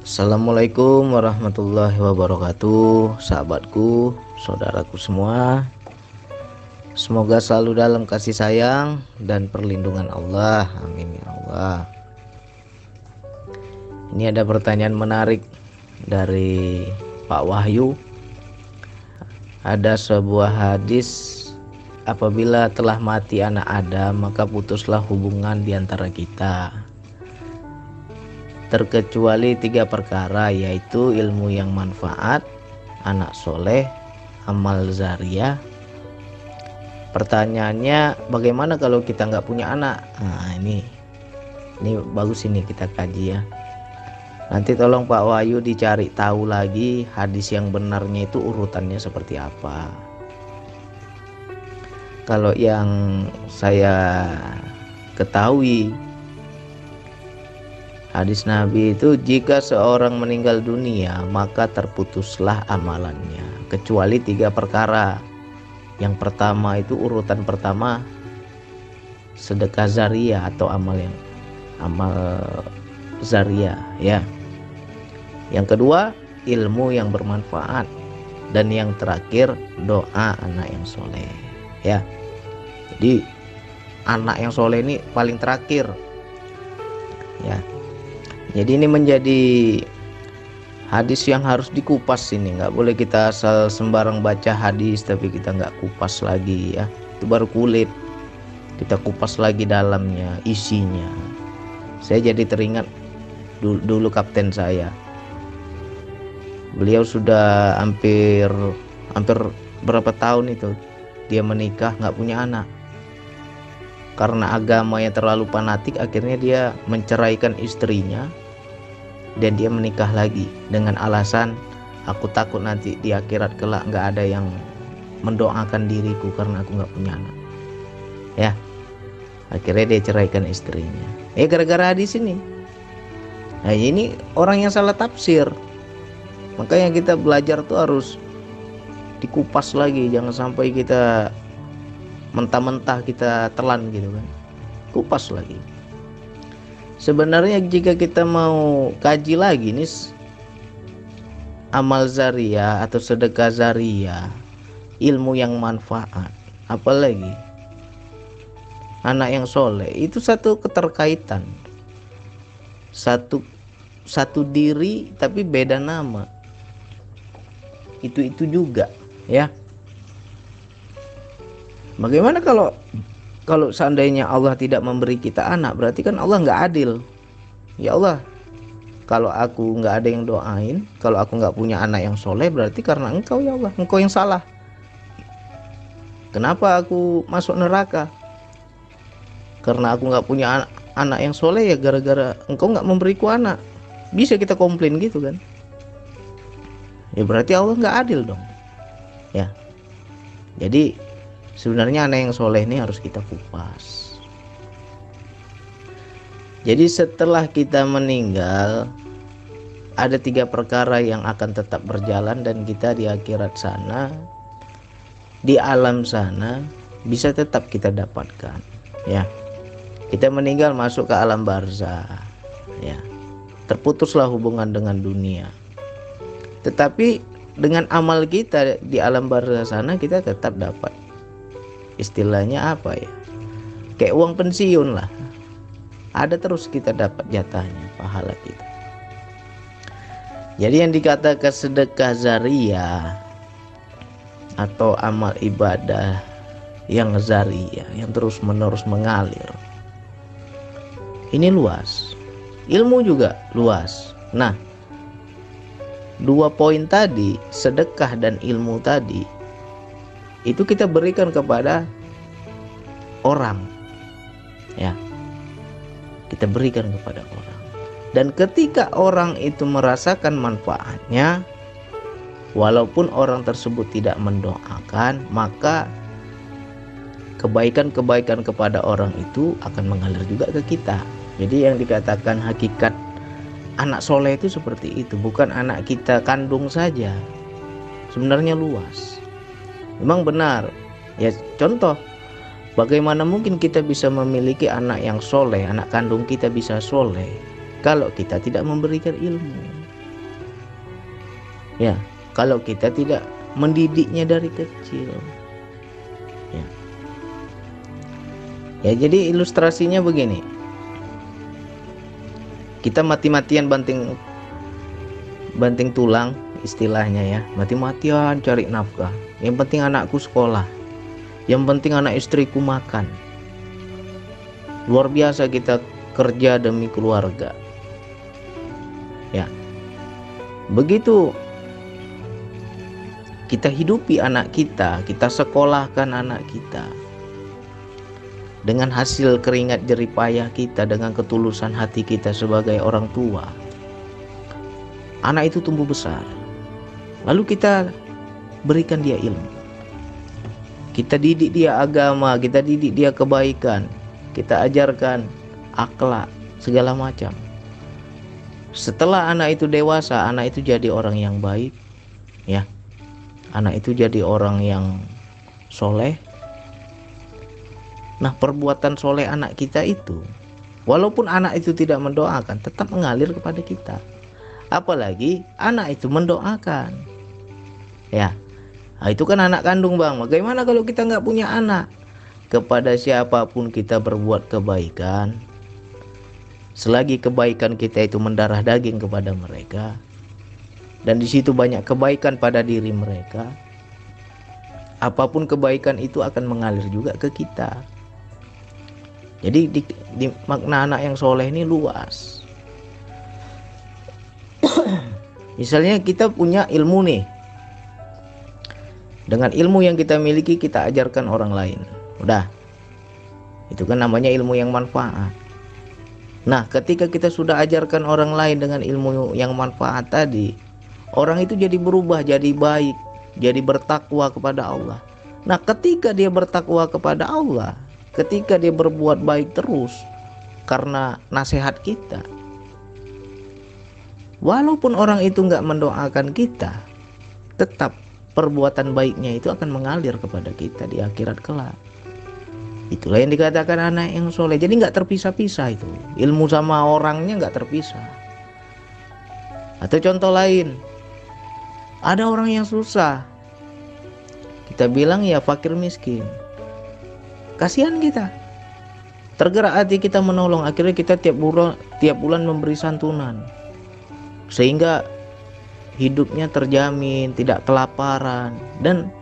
Assalamualaikum warahmatullahi wabarakatuh, sahabatku, saudaraku semua. Semoga selalu dalam kasih sayang dan perlindungan Allah. Amin ya Allah. Ini ada pertanyaan menarik dari Pak Wahyu. Ada sebuah hadis, apabila telah mati anak Adam, maka putuslah hubungan di antara kita, terkecuali 3 perkara, yaitu ilmu yang manfaat, anak soleh, amal zariah. Pertanyaannya, bagaimana kalau kita nggak punya anak? Nah, ini bagus, ini kita kaji ya. Nanti tolong Pak Wahyu dicari tahu lagi hadis yang benarnya itu urutannya seperti apa. Kalau yang saya ketahui, hadis Nabi itu, jika seorang meninggal dunia maka terputuslah amalannya, kecuali 3 perkara. Yang pertama itu, urutan pertama, sedekah zariah atau amal zariah ya. Yang kedua, ilmu yang bermanfaat, dan yang terakhir, doa anak yang soleh ya. Jadi anak yang soleh ini paling terakhir ya. Jadi ini menjadi hadis yang harus dikupas. Ini nggak boleh kita asal sembarang baca hadis tapi kita nggak kupas lagi ya. Itu baru kulit, kita kupas lagi dalamnya, isinya. Saya jadi teringat dulu kapten saya. Beliau sudah hampir berapa tahun itu dia menikah nggak punya anak. Karena agamanya terlalu fanatik, akhirnya dia menceraikan istrinya dan dia menikah lagi dengan alasan, aku takut nanti di akhirat kelak nggak ada yang mendoakan diriku karena aku nggak punya anak ya. Akhirnya dia ceraikan istrinya gara-gara hadis ini. Nah, ini orang yang salah tafsir. Makanya kita belajar tuh harus dikupas lagi, jangan sampai kita mentah-mentah kita telan gitu kan. Kupas lagi. Sebenarnya jika kita mau kaji lagi nih, amal zariah atau sedekah zariah, ilmu yang manfaat, apalagi anak yang soleh, itu satu keterkaitan, satu diri tapi beda nama. Itu juga ya. Bagaimana kalau seandainya Allah tidak memberi kita anak, berarti kan Allah nggak adil. Ya Allah, kalau aku nggak ada yang doain, kalau aku nggak punya anak yang soleh, berarti karena Engkau ya Allah, Engkau yang salah. Kenapa aku masuk neraka? Karena aku nggak punya anak yang soleh, ya gara-gara Engkau nggak memberiku anak. Bisa kita komplain gitu kan? Ya berarti Allah nggak adil dong ya. Jadi sebenarnya anak yang soleh ini harus kita kupas. Jadi setelah kita meninggal, ada 3 perkara yang akan tetap berjalan, dan kita di akhirat sana, di alam sana, bisa tetap kita dapatkan ya. Kita meninggal masuk ke alam barzah ya, terputuslah hubungan dengan dunia. Tetapi dengan amal kita di alam barzah sana, kita tetap dapat, istilahnya apa ya, kayak uang pensiun lah, ada terus kita dapat jatahnya, pahala kita. Jadi yang dikatakan sedekah zariah atau amal ibadah yang zariah, yang terus menerus mengalir, ini luas, ilmu juga luas. Nah, 2 poin tadi, sedekah dan ilmu tadi, itu kita berikan kepada orang ya. Kita berikan kepada orang, dan ketika orang itu merasakan manfaatnya, walaupun orang tersebut tidak mendoakan, maka kebaikan-kebaikan kepada orang itu akan mengalir juga ke kita. Jadi yang dikatakan hakikat anak soleh itu seperti itu, bukan anak kita kandung saja, sebenarnya luas. Memang benar ya, contoh, bagaimana mungkin kita bisa memiliki anak yang soleh, anak kandung kita bisa soleh, kalau kita tidak memberikan ilmu. Ya, kalau kita tidak mendidiknya dari kecil. Ya. Ya, jadi ilustrasinya begini. Kita mati-matian banting tulang istilahnya ya. Mati-matian cari nafkah. Yang penting anakku sekolah. Yang penting anak istriku makan. Luar biasa kita kerja demi keluarga. Ya. Begitu kita hidupi anak kita sekolahkan anak kita. Dengan hasil keringat jerih payah kita, dengan ketulusan hati kita sebagai orang tua, anak itu tumbuh besar. Lalu kita berikan dia ilmu. Kita didik dia agama, kita didik dia kebaikan, kita ajarkan akhlak, segala macam. Setelah anak itu dewasa, anak itu jadi orang yang baik, ya. Anak itu jadi orang yang soleh. Nah, perbuatan soleh anak kita itu, walaupun anak itu tidak mendoakan, tetap mengalir kepada kita. Apalagi anak itu mendoakan. Ya, nah, itu kan anak kandung bang. Bagaimana kalau kita nggak punya anak? Kepada siapapun kita berbuat kebaikan, selagi kebaikan kita itu mendarah daging kepada mereka, dan di situ banyak kebaikan pada diri mereka, apapun kebaikan itu akan mengalir juga ke kita. Jadi di makna anak yang soleh ini luas. Misalnya kita punya ilmu nih. Dengan ilmu yang kita miliki kita ajarkan orang lain. Udah. Itu kan namanya ilmu yang manfaat. Nah, ketika kita sudah ajarkan orang lain dengan ilmu yang manfaat tadi, orang itu jadi berubah, jadi baik, jadi bertakwa kepada Allah. Nah, ketika dia bertakwa kepada Allah, ketika dia berbuat baik terus karena nasihat kita, walaupun orang itu nggak mendoakan kita, tetap perbuatan baiknya itu akan mengalir kepada kita di akhirat kelak. Itulah yang dikatakan anak yang soleh. Jadi nggak terpisah-pisah itu, ilmu sama orangnya nggak terpisah. Atau contoh lain, ada orang yang susah, kita bilang ya fakir miskin. Kasihan kita, tergerak hati kita menolong. Akhirnya kita tiap bulan memberi santunan, sehingga hidupnya terjamin, tidak kelaparan. Dan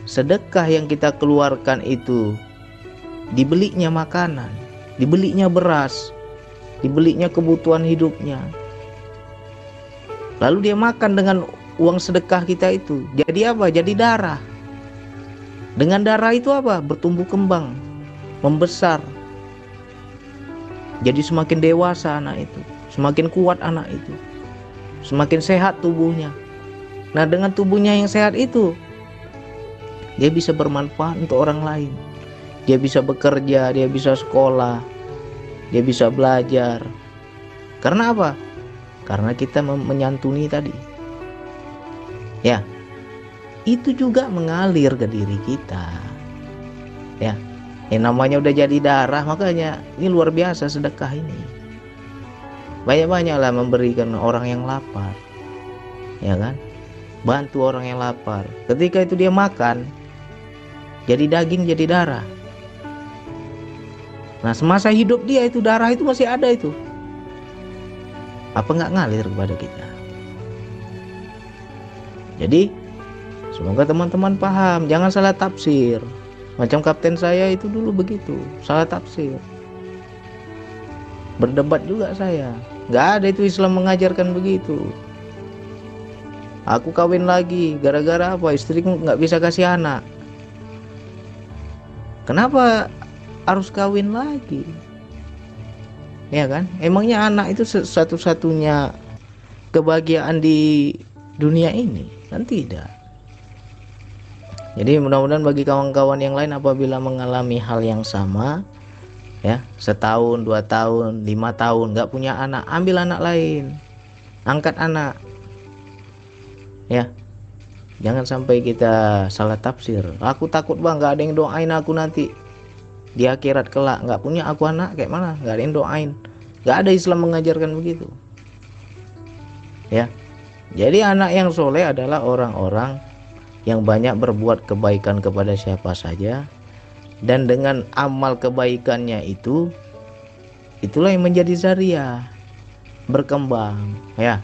sedekah yang kita keluarkan itu dibelinya makanan, dibelinya beras, dibelinya kebutuhan hidupnya. Lalu dia makan dengan uang sedekah kita itu. Jadi apa? Jadi darah. Dengan darah itu apa? Bertumbuh kembang, membesar. Jadi semakin dewasa anak itu, semakin kuat anak itu, semakin sehat tubuhnya. Nah, dengan tubuhnya yang sehat itu, dia bisa bermanfaat untuk orang lain. Dia bisa bekerja, dia bisa sekolah, dia bisa belajar. Karena apa? Karena kita menyantuni tadi. Ya. Itu juga mengalir ke diri kita. Ya. Yang namanya udah jadi darah, makanya ini luar biasa sedekah ini. Banyak-banyaklah memberikan orang yang lapar. Ya kan? Bantu orang yang lapar. Ketika itu dia makan, jadi daging, jadi darah. Nah, semasa hidup dia itu darah itu masih ada itu. Apa nggak ngalir kepada kita? Jadi semoga teman-teman paham, jangan salah tafsir. Macam kapten saya itu dulu begitu, salah tafsir. Berdebat juga saya. Nggak ada itu Islam mengajarkan begitu. Aku kawin lagi, gara-gara apa? Istriku nggak bisa kasih anak. Kenapa harus kawin lagi? Ya kan? Emangnya anak itu satu-satunya kebahagiaan di dunia ini? Kan tidak. Jadi mudah-mudahan bagi kawan-kawan yang lain apabila mengalami hal yang sama, ya, 1 tahun, 2 tahun, 5 tahun nggak punya anak, ambil anak lain, angkat anak, ya. Jangan sampai kita salah tafsir. Aku takut bang, nggak ada yang doain aku nanti di akhirat kelak, nggak punya aku anak kayak mana, nggak ada yang doain. Nggak ada Islam mengajarkan begitu, ya. Jadi anak yang soleh adalah orang-orang yang banyak berbuat kebaikan kepada siapa saja, dan dengan amal kebaikannya itu, itulah yang menjadi zariah, berkembang ya.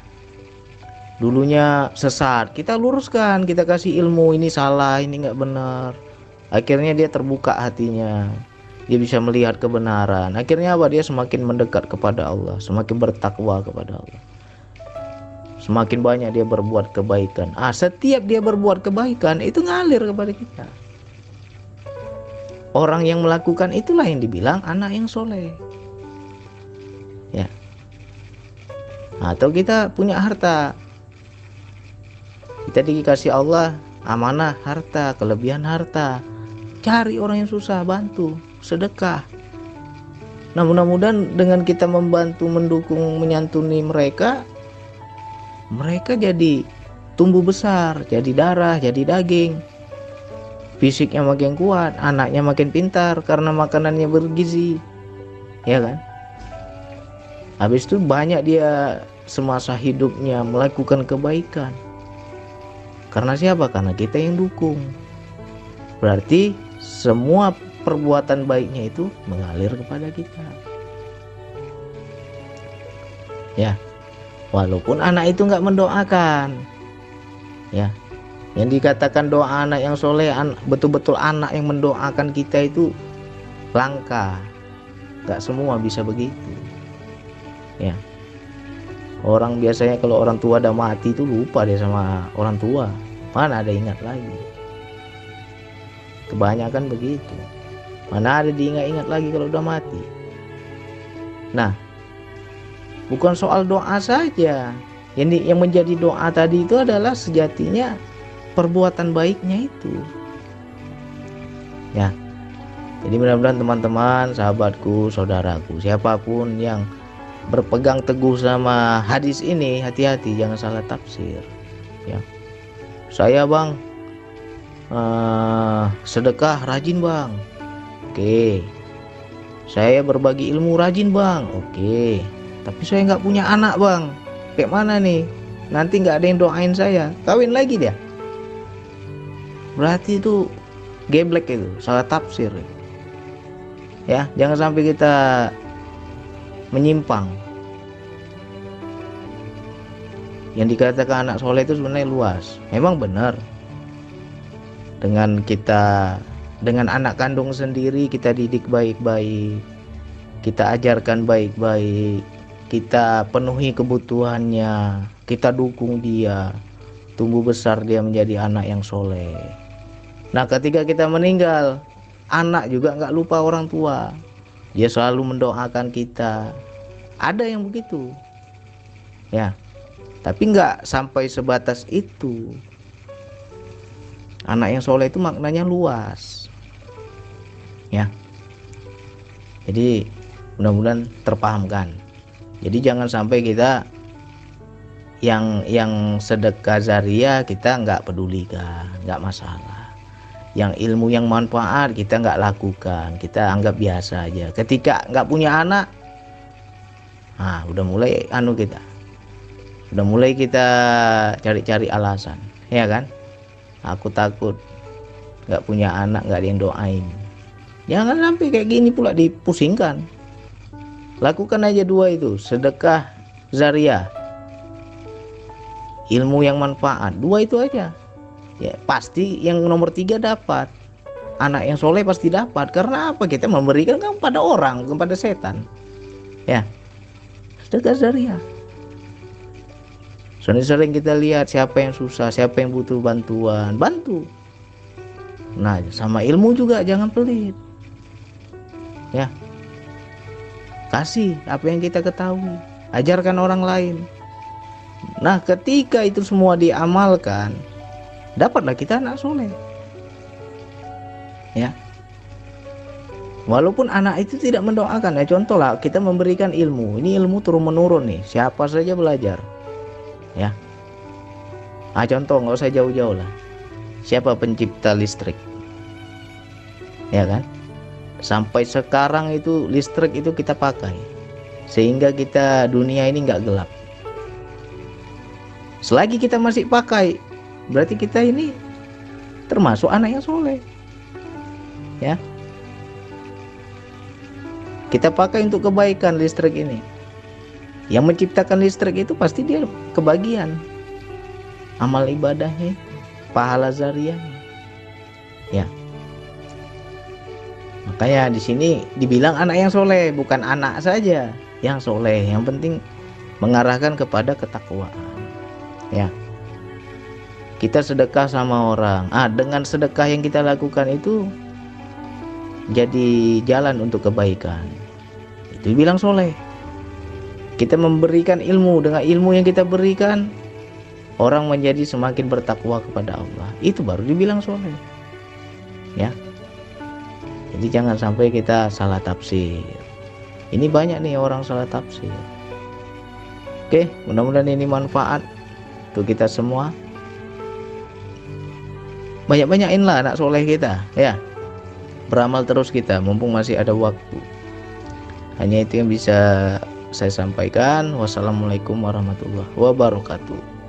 Dulunya sesat, kita luruskan, kita kasih ilmu, ini salah, ini nggak benar. Akhirnya dia terbuka hatinya, dia bisa melihat kebenaran. Akhirnya apa? Dia semakin mendekat kepada Allah, semakin bertakwa kepada Allah, semakin banyak dia berbuat kebaikan. Setiap dia berbuat kebaikan itu ngalir kepada kita. Orang yang melakukan itulah yang dibilang anak yang soleh ya. Atau kita punya harta, kita dikasih Allah amanah harta, kelebihan harta, cari orang yang susah, bantu, sedekah. Nah, mudah-mudahan dengan kita membantu, mendukung, menyantuni mereka, mereka jadi tumbuh besar, jadi darah, jadi daging, fisiknya makin kuat, anaknya makin pintar karena makanannya bergizi, ya kan? Habis itu banyak dia semasa hidupnya melakukan kebaikan. Karena siapa? Karena kita yang dukung. Berarti semua perbuatan baiknya itu mengalir kepada kita. Ya, walaupun anak itu nggak mendoakan. Ya, yang dikatakan doa anak yang soleh, betul-betul anak yang mendoakan kita itu langka. Nggak semua bisa begitu. Ya. Orang biasanya kalau orang tua udah mati itu lupa dia sama orang tua, mana ada ingat lagi. Kebanyakan begitu, mana ada diingat-ingat lagi kalau udah mati. Nah, bukan soal doa saja, yang menjadi doa tadi itu adalah sejatinya perbuatan baiknya itu ya. Jadi mudah-mudahan teman-teman, sahabatku, saudaraku, siapapun yang berpegang teguh sama hadis ini, hati-hati jangan salah tafsir ya. Saya bang sedekah rajin bang, oke. Saya berbagi ilmu rajin bang, oke. Tapi saya nggak punya anak bang, kayak mana nih? Nanti nggak ada yang doain saya, kawin lagi dia. Berarti itu geblek, itu salah tafsir ya. Jangan sampai kita menyimpang. Yang dikatakan anak soleh itu sebenarnya luas. Memang benar, dengan anak kandung sendiri kita didik baik-baik, kita ajarkan baik-baik, kita penuhi kebutuhannya, kita dukung dia, tumbuh besar dia menjadi anak yang soleh. Nah, ketika kita meninggal, anak juga nggak lupa orang tua, dia selalu mendoakan kita. Ada yang begitu ya, tapi nggak sampai sebatas itu. Anak yang soleh itu maknanya luas ya. Jadi mudah-mudahan terpahamkan. Jadi jangan sampai kita yang sedekah zariah kita nggak pedulikan, nggak masalah. Yang ilmu yang manfaat kita nggak lakukan, kita anggap biasa aja. Ketika nggak punya anak, udah mulai kita udah mulai kita cari-cari alasan, ya kan? Aku takut nggak punya anak, nggak ada yang doain. Jangan sampai kayak gini pula dipusingkan. Lakukan aja dua itu, sedekah zariah, ilmu yang manfaat, dua itu aja. Ya pasti yang nomor 3 dapat. Anak yang soleh pasti dapat. Karena apa? Kita memberikan kan pada orang, kepada setan ya. Sedekah zariah. Sering kita lihat siapa yang susah, siapa yang butuh bantuan, bantu. Nah, sama ilmu juga jangan pelit ya. Kasih apa yang kita ketahui, ajarkan orang lain. Nah, ketika itu semua diamalkan, dapatlah kita anak soleh ya. Walaupun anak itu tidak mendoakan ya, contoh lah kita memberikan ilmu, ini ilmu turun menurun nih, siapa saja belajar ya. Contoh nggak usah jauh-jauh lah, siapa pencipta listrik ya kan? Sampai sekarang itu listrik itu kita pakai sehingga kita dunia ini nggak gelap. Selagi kita masih pakai, berarti kita ini termasuk anak yang soleh. Ya, kita pakai untuk kebaikan listrik ini. Yang menciptakan listrik itu pasti dia kebagian amal ibadahnya, pahala zariahnya. Ya, makanya di sini dibilang anak yang soleh, bukan anak saja yang soleh. Yang penting mengarahkan kepada ketakwaan. Ya, kita sedekah sama orang. Dengan sedekah yang kita lakukan itu jadi jalan untuk kebaikan. Itu dibilang soleh. Kita memberikan ilmu, dengan ilmu yang kita berikan, orang menjadi semakin bertakwa kepada Allah. Itu baru dibilang soleh. Ya, jadi jangan sampai kita salah tafsir. Ini banyak nih orang salah tafsir. Oke, mudah-mudahan ini manfaat untuk kita semua. Banyak-banyakinlah anak soleh kita, ya. Beramal terus kita, mumpung masih ada waktu. Hanya itu yang bisa saya sampaikan. Wassalamualaikum warahmatullahi wabarakatuh.